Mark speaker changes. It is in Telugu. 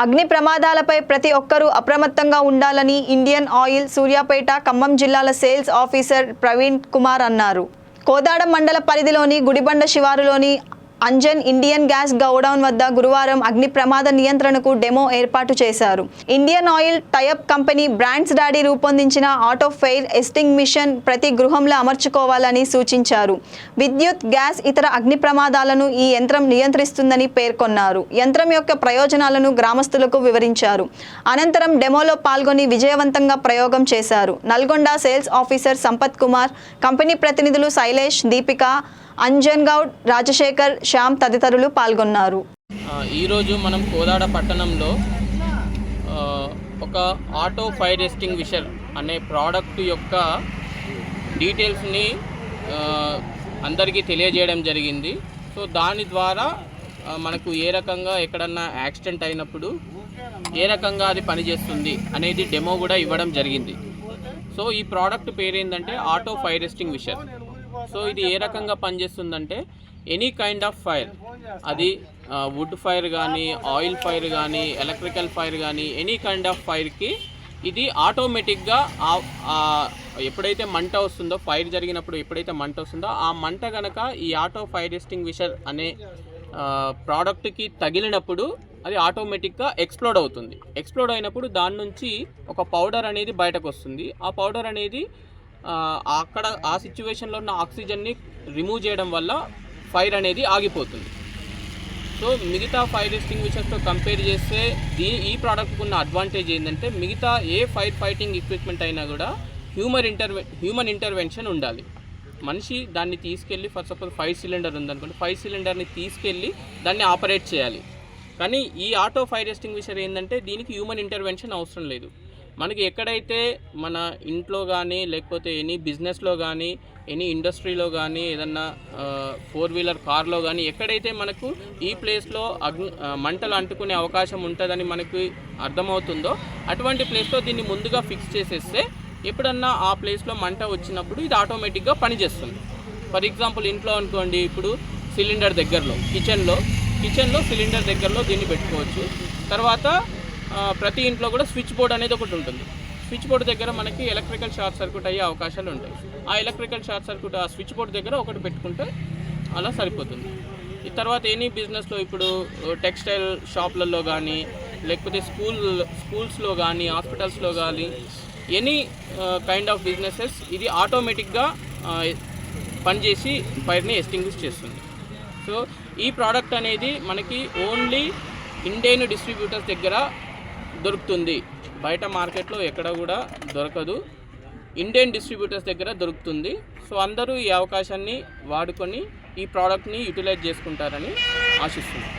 Speaker 1: అగ్ని ప్రమాదాలపై ప్రతి ఒక్కరూ అప్రమత్తంగా ఉండాలని ఇండియన్ ఆయిల్ సూర్యాపేట ఖమ్మం జిల్లాల సేల్స్ ఆఫీసర్ ప్రవీణ్ కుమార్ అన్నారు. కోదాడ మండల పరిధిలోని గుడిబండ శివారులోని అంజన్ ఇండియన్ గ్యాస్ గోడౌన్ వద్ద గురువారం అగ్ని ప్రమాద నియంత్రణకు డెమో ఏర్పాటు చేశారు. Indian oil tie up company brands daddy రూపొందించిన ఆటో ఫైర్ ఎస్టింగ్విషన్ ప్రతి గృహంలో అమర్చుకోవాలని సూచించారు. విద్యుత్, గ్యాస్, ఇతర అగ్ని ప్రమాదాలను ఈ యంత్రం నియంత్రిస్తుందని పేర్కొన్నారు. యంత్రం యొక్క ప్రయోజనాలను గ్రామస్తులకు వివరించారు. అనంతరం డెమోలో పాల్గొని విజయవంతంగా ప్రయోగం చేశారు. Nalgonda sales officer Sampath Kumar, company ప్రతినిధులు శైలేష్, దీపిక, అంజన్ గౌడ్, రాజశేఖర్, శ్యామ్ తదితరులు పాల్గొన్నారు.
Speaker 2: ఈరోజు మనం కోదాడ పట్టణంలో ఒక ఆటో ఫైర్ ఎస్టింగ్విషర్ అనే ప్రోడక్ట్ యొక్క డీటెయిల్స్ని అందరికీ తెలియజేయడం జరిగింది. సో దాని ద్వారా మనకు ఏ రకంగా ఎక్కడన్నా యాక్సిడెంట్ అయినప్పుడు ఏ రకంగా అది పనిచేస్తుంది అనేది డెమో కూడా ఇవ్వడం జరిగింది. సో ఈ ప్రోడక్ట్ పేరు ఏంటంటే ఆటో ఫైర్ ఎస్టింగ్విషర్. సో ఇది ఏ రకంగా పనిచేస్తుందంటే ఎనీ కైండ్ ఆఫ్ ఫైర్, అది వుడ్ ఫైర్ కానీ, ఆయిల్ ఫైర్ కానీ, ఎలక్ట్రికల్ ఫైర్ కానీ, ఎనీ కైండ్ ఆఫ్ ఫైర్కి ఇది ఆటోమేటిక్గా ఎప్పుడైతే మంట వస్తుందో, ఫైర్ జరిగినప్పుడు ఎప్పుడైతే మంట వస్తుందో ఆ మంట కనుక ఈ ఆటో ఫైర్ ఎస్టింగ్విషర్ అనే ప్రోడక్ట్కి తగిలినప్పుడు అది ఆటోమేటిక్గా ఎక్స్ప్లోడ్ అవుతుంది. ఎక్స్ప్లోడ్ అయినప్పుడు దాని నుంచి ఒక పౌడర్ అనేది బయటకు వస్తుంది. ఆ పౌడర్ అనేది అక్కడ ఆ సిచ్యువేషన్లో ఉన్న ఆక్సిజన్ని రిమూవ్ చేయడం వల్ల ఫైర్ అనేది ఆగిపోతుంది. సో మిగతా ఫైర్ ఎస్టింగ్విషర్స్తో కంపేర్ చేస్తే ఈ ప్రోడక్ట్కి ఉన్న అడ్వాంటేజ్ ఏంటంటే మిగతా ఏ ఫైర్ ఫైటింగ్ ఎక్విప్మెంట్ అయినా కూడా హ్యూమన్ ఇంటర్వెన్షన్ ఉండాలి. మనిషి దాన్ని తీసుకెళ్ళి, ఫర్ సపోజ్ 5 సిలిండర్ ఉందనుకోండి, 5 సిలిండర్ని తీసుకెళ్ళి దాన్ని ఆపరేట్ చేయాలి. కానీ ఈ ఆటో ఫైర్ ఎస్టింగ్విషర్ ఏంటంటే దీనికి హ్యూమన్ ఇంటర్వెన్షన్ అవసరం లేదు. మనకి ఎక్కడైతే మన ఇంట్లో కానీ, లేకపోతే ఎనీ బిజినెస్లో కానీ, ఎనీ ఇండస్ట్రీలో కానీ, ఏదన్నా 4 వీలర్ కార్లో కానీ ఎక్కడైతే మనకు ఈ ప్లేస్లో మంటలు అంటుకునే అవకాశం ఉంటుందని మనకు అర్థమవుతుందో అటువంటి ప్లేస్లో దీన్ని ముందుగా ఫిక్స్ చేసేస్తే ఎప్పుడన్నా ఆ ప్లేస్లో మంట వచ్చినప్పుడు ఇది ఆటోమేటిక్గా పనిచేస్తుంది. ఫర్ ఎగ్జాంపుల్ ఇంట్లో అనుకోండి, ఇప్పుడు సిలిండర్ దగ్గరలో కిచెన్లో సిలిండర్ దగ్గరలో దీన్ని పెట్టుకోవచ్చు. తర్వాత ప్రతి ఇంట్లో కూడా స్విచ్ బోర్డ్ అనేది ఒకటి ఉంటుంది. స్విచ్ బోర్డ్ దగ్గర మనకి ఎలక్ట్రికల్ షార్ట్ సర్క్యూట్ అయ్యే అవకాశాలు ఉంటాయి. ఆ ఎలక్ట్రికల్ షార్ట్ సర్క్యూట్ ఆ స్విచ్ బోర్డ్ దగ్గర ఒకటి పెట్టుకుంటే అలా సరిపోతుంది. ఈ తర్వాత ఎనీ బిజినెస్లో, ఇప్పుడు టెక్స్టైల్ షాప్లలో కానీ, లేకపోతే స్కూల్స్లో కానీ, హాస్పిటల్స్లో కానీ, ఎనీ కైండ్ ఆఫ్ బిజినెసెస్ ఇది ఆటోమేటిక్గా పనిచేసి ఫైర్ని ఎస్టింగ్విష్ చేస్తుంది. సో ఈ ప్రోడక్ట్ అనేది మనకి ఓన్లీ ఇండియన్ డిస్ట్రిబ్యూటర్స్ దగ్గర దొరుకుతుంది. బయట మార్కెట్లో ఎక్కడ కూడా దొరకదు. ఇండియన్ డిస్ట్రిబ్యూటర్స్ దగ్గర దొరుకుతుంది. సో అందరూ ఈ అవకాశాన్ని వాడుకొని ఈ ప్రోడక్ట్ని యూటిలైజ్ చేసుకుంటారని ఆశిస్తున్నాను.